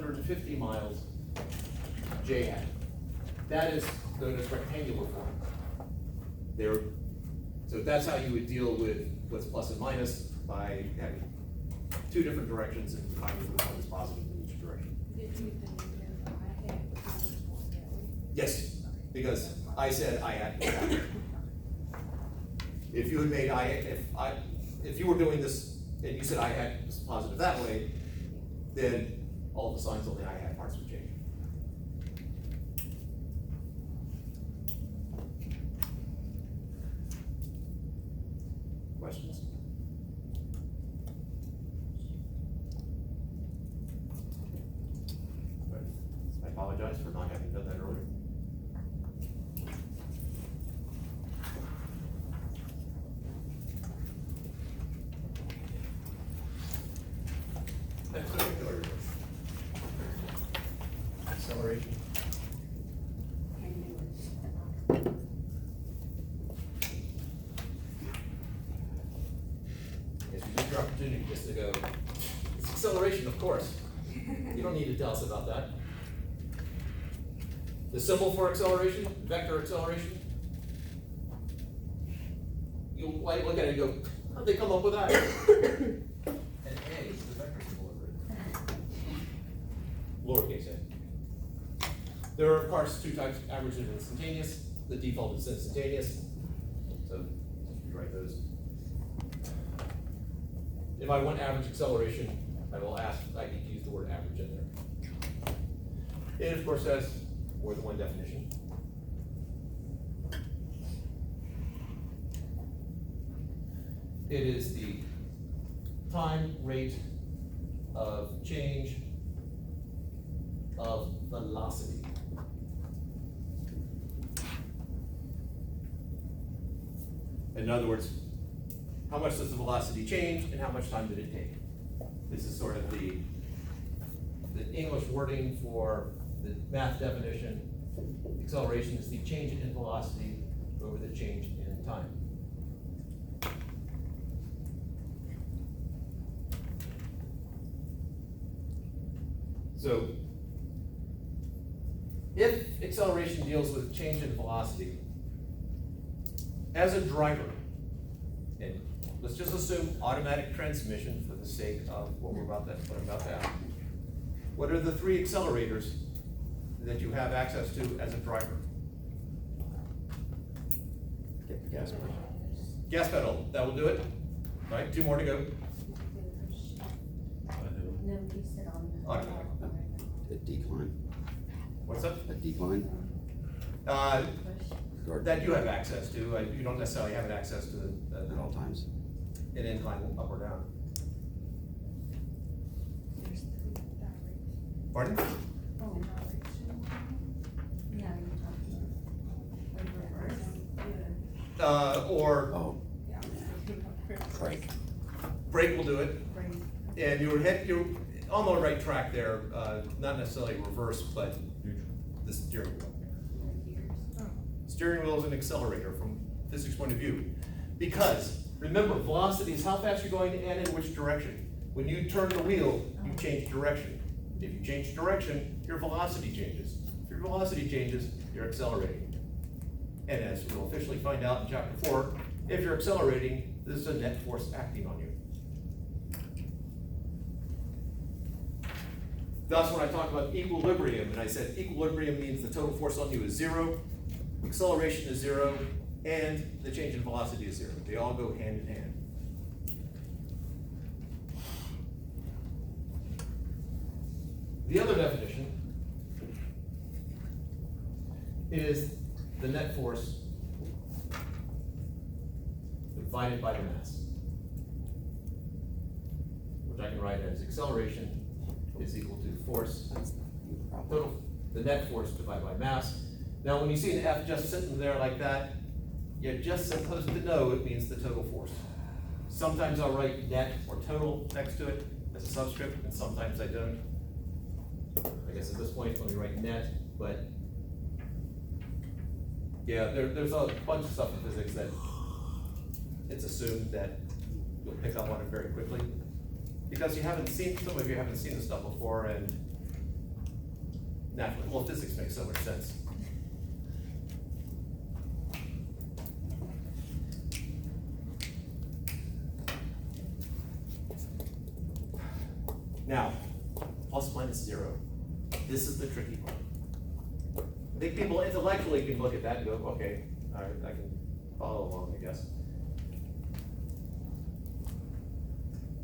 150 miles j hat. That is known as rectangular form. So that's how you would deal with what's plus and minus, by having two different directions and finding which one is positive in each direction. Yes, because I said I had. If you had made if you were doing this and you said I had was positive that way, then all the signs on the I hat parts would change. Questions? I apologize for not having done that earlier. Extracurricular. Acceleration. Yes, you get your opportunity just to go, it's acceleration, of course. You don't need to tell us about that. The symbol for acceleration, vector acceleration. You might look at it and go, how'd they come up with that? And A is the vector symbol of it. Lowercase a. There are, of course, two types, average and instantaneous. The default is instantaneous. So you write those. If I want average acceleration, I need to use the word average in there. It, of course, has more than one definition. It is the time rate of change of velocity. In other words, how much does the velocity change and how much time did it take? This is sort of the English wording for the math definition. Acceleration is the change in velocity over the change in time. So, if acceleration deals with change in velocity, as a driver, and let's just assume automatic transmission for the sake of what I'm about to ask. What are the three accelerators that you have access to as a driver? Get the gas pedal. Gas pedal, that will do it. Right, two more to go. No, you sit on the. Automatic. A decline. What's up? A decline. Or That you have access to. You don't necessarily have access to at all times. an incline up or down. Pardon? Oh, yeah, you're talking reverse. Or Oh, brake. brake will do it. And you're on the right track there, not necessarily reverse, but the steering wheel. Steering wheel is an accelerator from physics point of view. Because, remember, velocity is how fast you're going and in which direction. When you turn the wheel, you change direction. If you change direction, your velocity changes. If your velocity changes, you're accelerating. And as we'll officially find out in chapter 4, if you're accelerating, this is a net force acting on you. Thus, when I talk about equilibrium, and I said equilibrium means the total force on you is 0, acceleration is 0, and the change in velocity is 0. They all go hand in hand. The other definition is the net force divided by the mass, which I can write as acceleration is equal to force, total, the net force divided by mass. Now, when you see an F just sitting there like that, you're just supposed to know it means the total force. Sometimes I'll write net or total next to it as a subscript, and sometimes I don't. I guess at this point, let me write net, but yeah, there's a bunch of stuff in physics that it's assumed that you'll pick up on it very quickly. Because some of you haven't seen this stuff before, and naturally. Well, physics makes so much sense. Now, plus minus 0. This is the tricky part. I think people intellectually can look at that and go, okay, all right, I can follow along, I guess.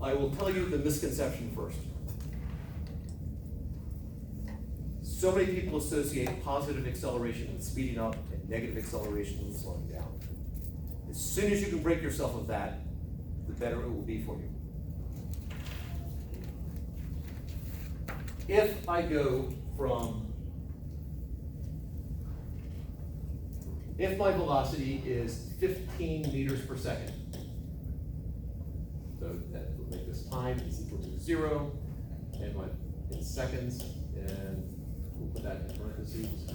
I will tell you the misconception first. So many people associate positive acceleration with speeding up and negative acceleration with slowing down. As soon as you can break yourself of that, the better it will be for you. If I go from, if my velocity is 15 meters per second, so that will make this time is equal to 0, and my in seconds, and we'll put that in parentheses.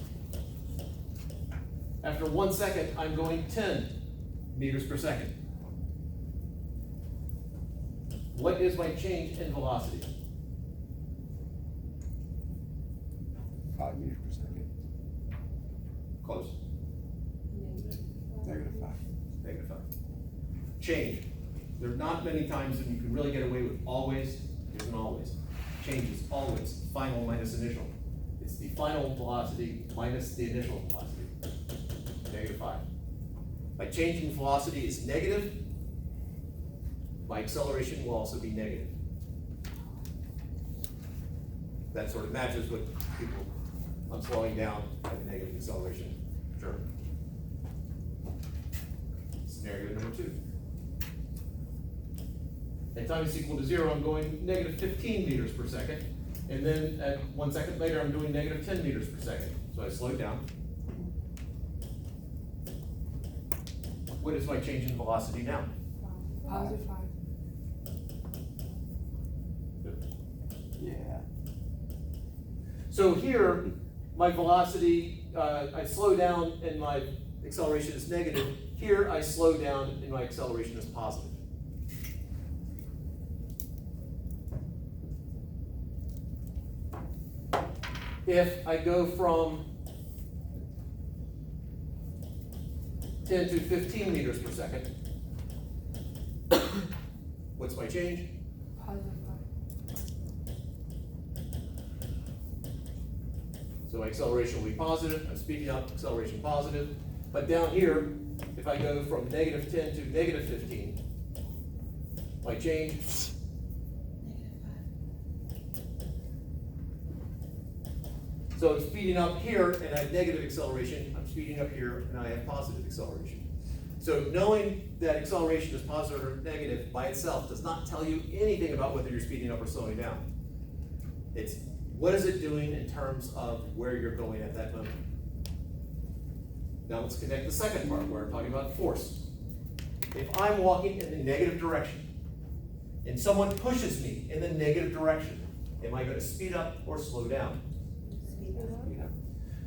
After 1 second, I'm going 10 meters per second. What is my change in velocity? 5 meters per second. Close. -5. -5. Change. There are not many times that you can really get away with always. There's an always. Change is always final minus initial. It's the final velocity minus the initial velocity. -5. My change in velocity is negative. My acceleration will also be negative. That sort of matches what people, I'm slowing down, I have a negative acceleration. Sure. Scenario number 2. At time is equal to 0, I'm going negative 15 meters per second. And then at 1 second later, I'm doing negative 10 meters per second. So I slow down. What is my change in velocity now? +5. Yeah. So here, my velocity, I slow down and my acceleration is negative. Here, I slow down and my acceleration is positive. If I go from 10 to 15 meters per second, what's my change? +5. So my acceleration will be positive, I'm speeding up, acceleration positive. But down here, if I go from negative 10 to negative 15, my change, so I'm speeding up here and I have negative acceleration, I'm speeding up here and I have positive acceleration. So knowing that acceleration is positive or negative by itself does not tell you anything about whether you're speeding up or slowing down. It's what is it doing in terms of where you're going at that moment. Now let's connect the second part where I'm talking about force. If I'm walking in the negative direction and someone pushes me in the negative direction, am I going to speed up or slow down? Speed up.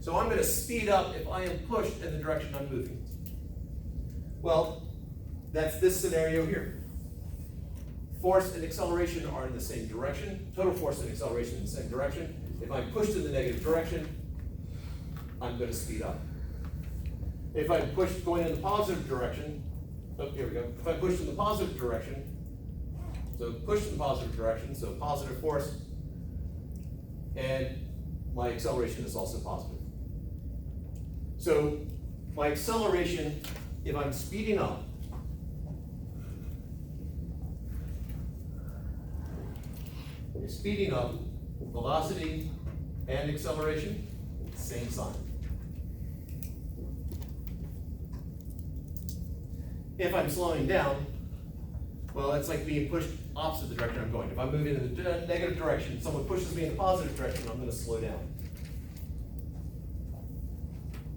So I'm going to speed up if I am pushed in the direction I'm moving. Well, that's this scenario here. Force and acceleration are in the same direction. Total force and acceleration in the same direction. If I'm pushed in the negative direction, I'm going to speed up. If I'm pushed going in the positive direction, oh, here we go. If I'm pushed in the positive direction, so pushed in the positive direction, so positive force, and my acceleration is also positive. So my acceleration, if I'm speeding up, speeding up, velocity and acceleration, same sign. If I'm slowing down, well, it's like being pushed opposite the direction I'm going. If I'm moving in the negative direction, someone pushes me in the positive direction, I'm going to slow down.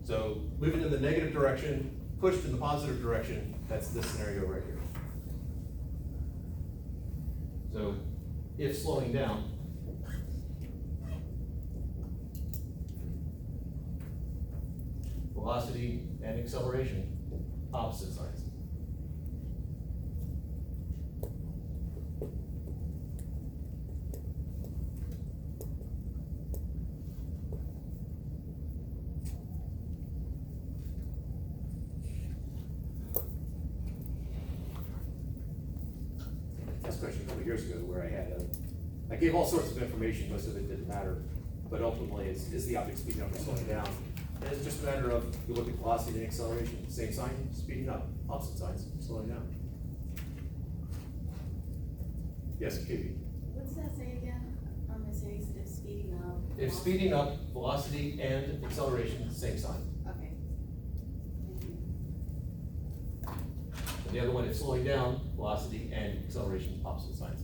So moving in the negative direction, pushed in the positive direction, that's this scenario right here. So if slowing down, velocity and acceleration, opposite sides. years ago where I gave all sorts of information, most of it didn't matter, but ultimately is the object speeding up or slowing down? And it's just a matter of, you look at velocity and acceleration, same sign, speeding up, opposite signs, slowing down. Yes, Katie? What does that say again? On the series of speeding up? If speeding up, velocity and acceleration, same sign. Okay. Thank you. And the other one is slowing down, velocity and acceleration, opposite signs.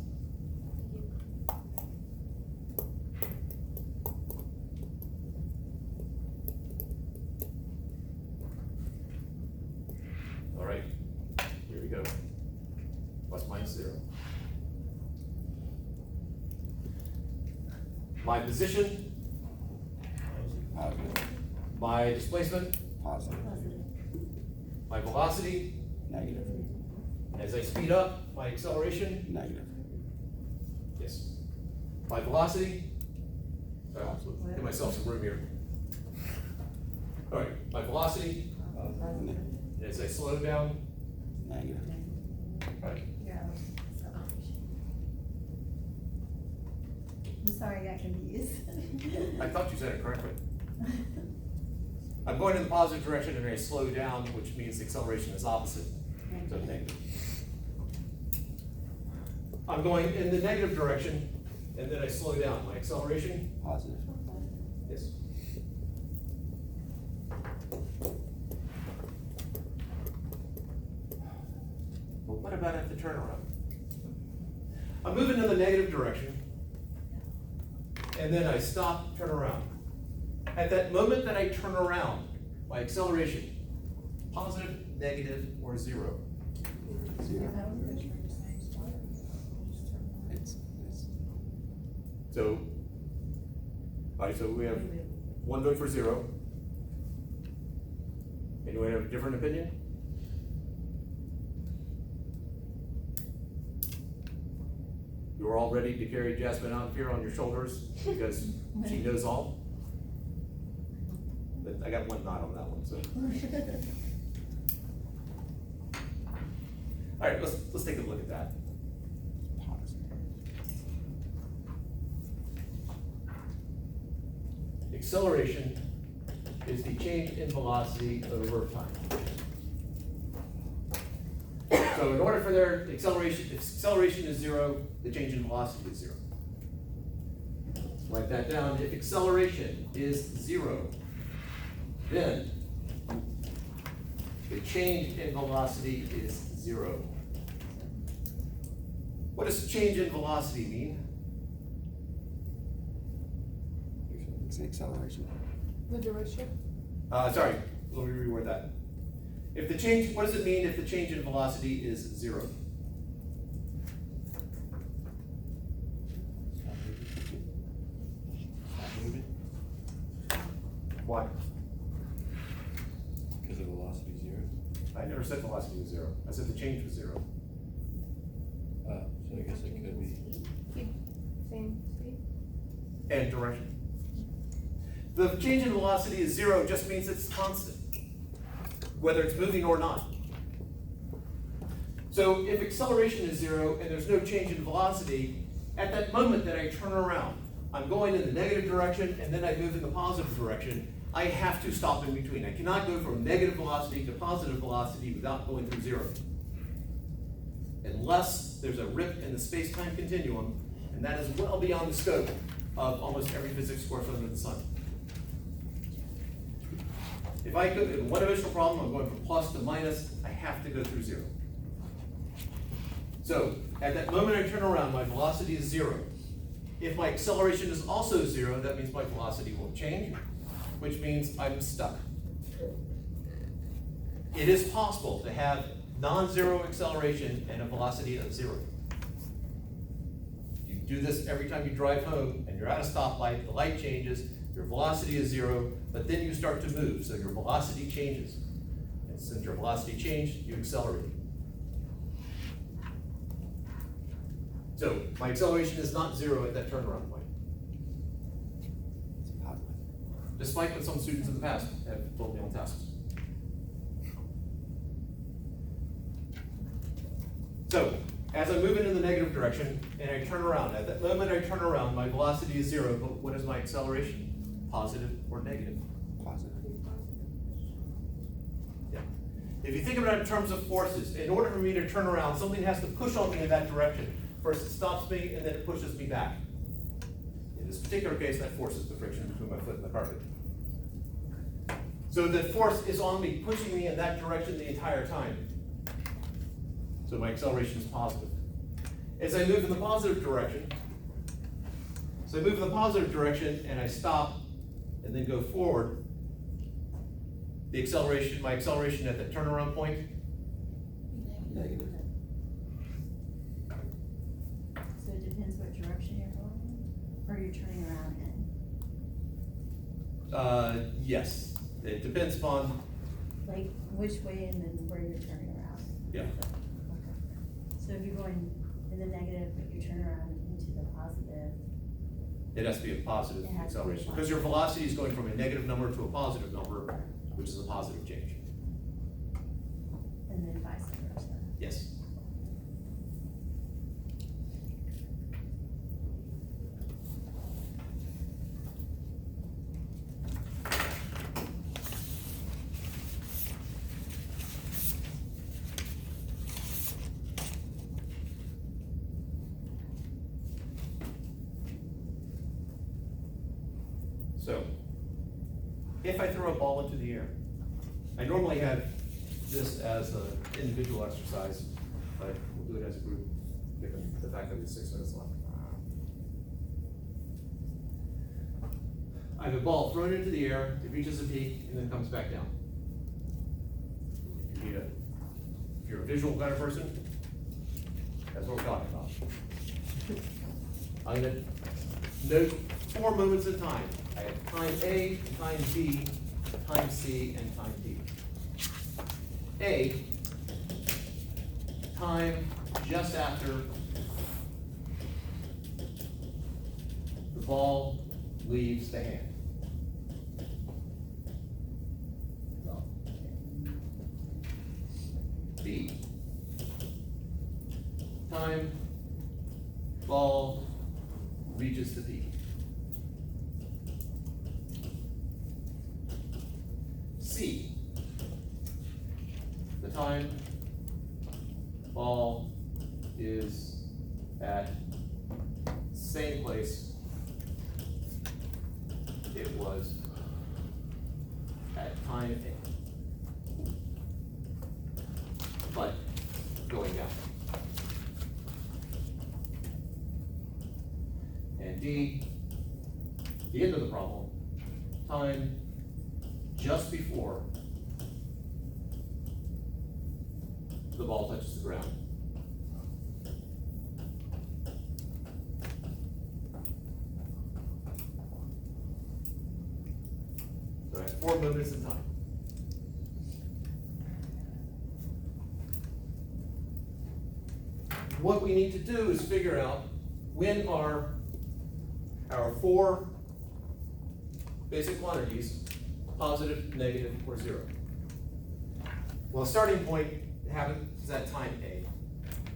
All right, here we go. Plus minus 0. My position, Positive, my displacement, positive, my velocity, negative, as I speed up, my acceleration, negative, yes. My velocity, give myself some room here. All right, my velocity, as I slow down, negative. right, Yeah. I'm sorry, I got confused. I thought you said it correctly. I'm going in the positive direction and I slow down, which means the acceleration is opposite, so negative. I'm going in the negative direction and then I slow down. My acceleration, Positive, yes. Well, what about at the turnaround? I'm moving in the negative direction, and then I stop, turn around. At that moment that I turn around, my acceleration, positive, negative, or 0? 0. It's, So, all right, so we have one vote for 0. Anyone have a different opinion? You're all ready to carry Jasmine out here on your shoulders because she knows all? But I got one nod on that one, so. All right, let's take a look at that. positive. Acceleration is the change in velocity over time. So in order for their acceleration, if acceleration is 0, the change in velocity is 0. Write that down. If acceleration is 0, then the change in velocity is 0. What does change in velocity mean? It's the acceleration. The duration? Sorry, let me reword that. If the change, what does it mean if the change in velocity is 0? Why? Because the velocity is 0? I never said velocity was 0. I said the change was 0. So I guess it could be. Same speed? And direction. The change in velocity is 0 just means it's constant, whether it's moving or not. So if acceleration is 0 and there's no change in velocity, at that moment that I turn around, I'm going in the negative direction and then I move in the positive direction, I have to stop in between. I cannot go from negative velocity to positive velocity without going through 0. Unless there's a rip in the space-time continuum, and that is well beyond the scope of almost every physics course under the sun. If I go in one dimensional problem, I'm going from plus to minus, I have to go through 0. So, at that moment I turn around, my velocity is 0. If my acceleration is also 0, that means my velocity will change, which means I'm stuck. It is possible to have non-zero acceleration and a velocity of 0. You do this every time you drive home and you're at a stoplight, the light changes, your velocity is 0, but then you start to move, so your velocity changes. And since your velocity changed, you accelerate. So my acceleration is not 0 at that turnaround point, It's positive. despite what some students in the past have told me on tests. So as I move into the negative direction and I turn around, at that moment I turn around, my velocity is 0, but what is my acceleration? Positive or negative? Positive. Yeah. If you think about it in terms of forces, in order for me to turn around, something has to push on me in that direction. First it stops me and then it pushes me back. In this particular case, that force is the friction between my foot and the carpet. So the force is on me, pushing me in that direction the entire time. So my acceleration is positive. As I move in the positive direction, so I move in the positive direction and I stop and then go forward, the acceleration, my acceleration at the turnaround point, negative. So it depends what direction you're going in, or you're turning around in? Yes, it depends upon, Like, which way and then where you're turning around? yeah, Okay. So if you're going in the negative, but you turn around into the positive, it has to be a positive It has to be acceleration. positive. Because your velocity is going from a negative number to a positive number, which is a positive change. and then vice versa. Yes. So, if I throw a ball into the air, I normally have this as an individual exercise, but we'll do it as a group, given the fact that we have 6 minutes left. I have a ball thrown into the air, it reaches a peak, and then comes back down. If you're a visual kind of person, that's what we're talking about. I'm gonna note 4 moments in time. I have time A, time B, time C, and time D. A, time just after the ball leaves the hand. B, time ball reaches the peak. C, the time ball is at same place it was at time A, but going down. And D, the end of the problem, time just before the ball touches the ground. So I have 4 movements in time. What we need to do is figure out when are our 4 basic quantities positive, negative, or 0. Well, starting point happens at time A,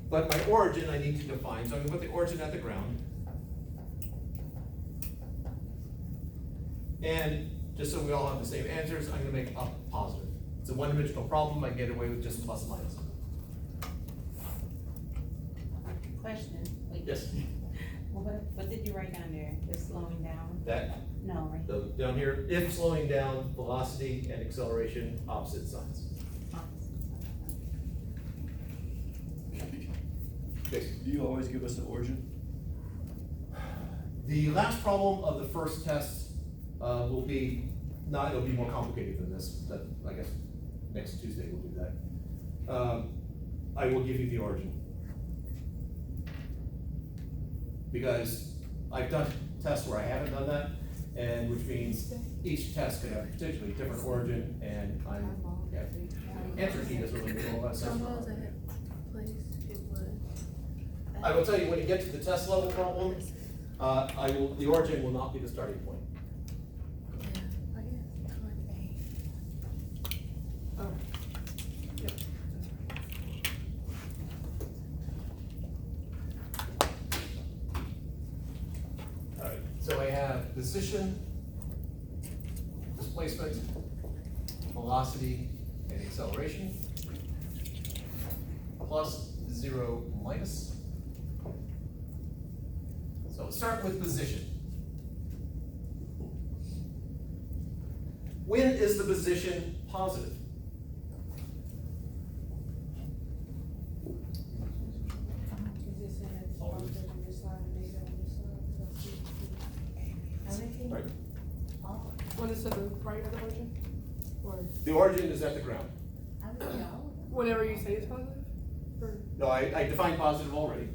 but my origin I need to define, so I'm gonna put the origin at the ground. And just so we all have the same answers, I'm gonna make a positive. It's a one-dimensional problem, I get away with just plus minus. Question, wait. Yes, What did you write down there? They're slowing down? that, No, right? down here, if slowing down, velocity and acceleration, opposite signs. Yes. Do you always give us the origin? The last problem of the first test will be, it'll be more complicated than this, but I guess next Tuesday we'll do that. I will give you the origin. Because I've done tests where I haven't done that, and which means each test could have potentially different origin, and answer key doesn't really make a whole lot of sense. Place it would. I will tell you, when you get to the test level problem, the origin will not be the starting point. Yeah, I guess time A. Oh. Yep. position, displacement, velocity, and acceleration, plus 0 minus. So let's start with position. When is the position positive? Is this in it, on this side, and these on this side, let's see. Everything? Right. All, When it's to the right of the origin? Or The origin is at the ground. I would say all of them. whatever you say is positive? Or, No, I defined positive already.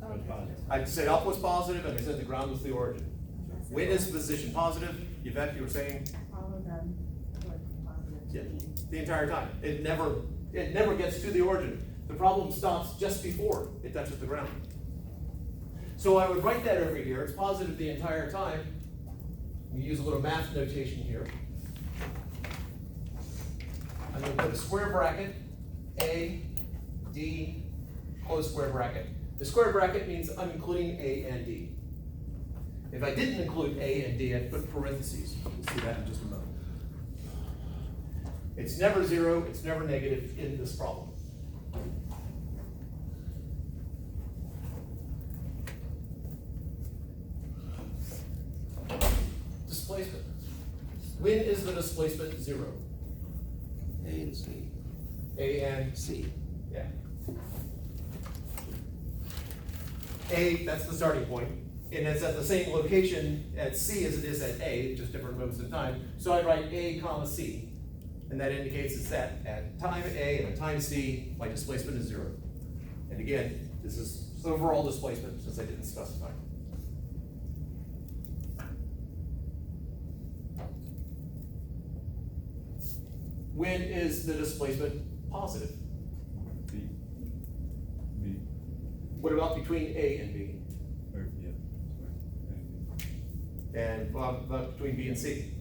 okay. I said up was positive, and I said the ground was the origin. That's When it. is position positive? Yvette, you were saying? All of them were positive. Yeah, the entire time. It never gets to the origin. The problem stops just before it touches the ground. So I would write that over here. It's positive the entire time. We use a little math notation here. I'm going to put a square bracket, A, D, close square bracket. The square bracket means I'm including A and D. If I didn't include A and D, I'd put parentheses. We'll see that in just a moment. It's never 0, it's never negative in this problem. Displacement. When is the displacement 0? A and C. A and C. yeah. A, that's the starting point, and it's at the same location at C as it is at A, just different moments in time. So I write A comma C, and that indicates it's that at time A and at time C, my displacement is 0. And again, this is overall displacement since I didn't specify. When is the displacement positive? B. B, What about between A and B? or, yeah, sorry. And what about between B and C?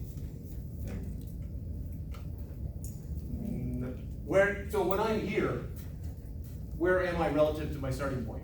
And Where, so when I'm here, where am I relative to my starting point?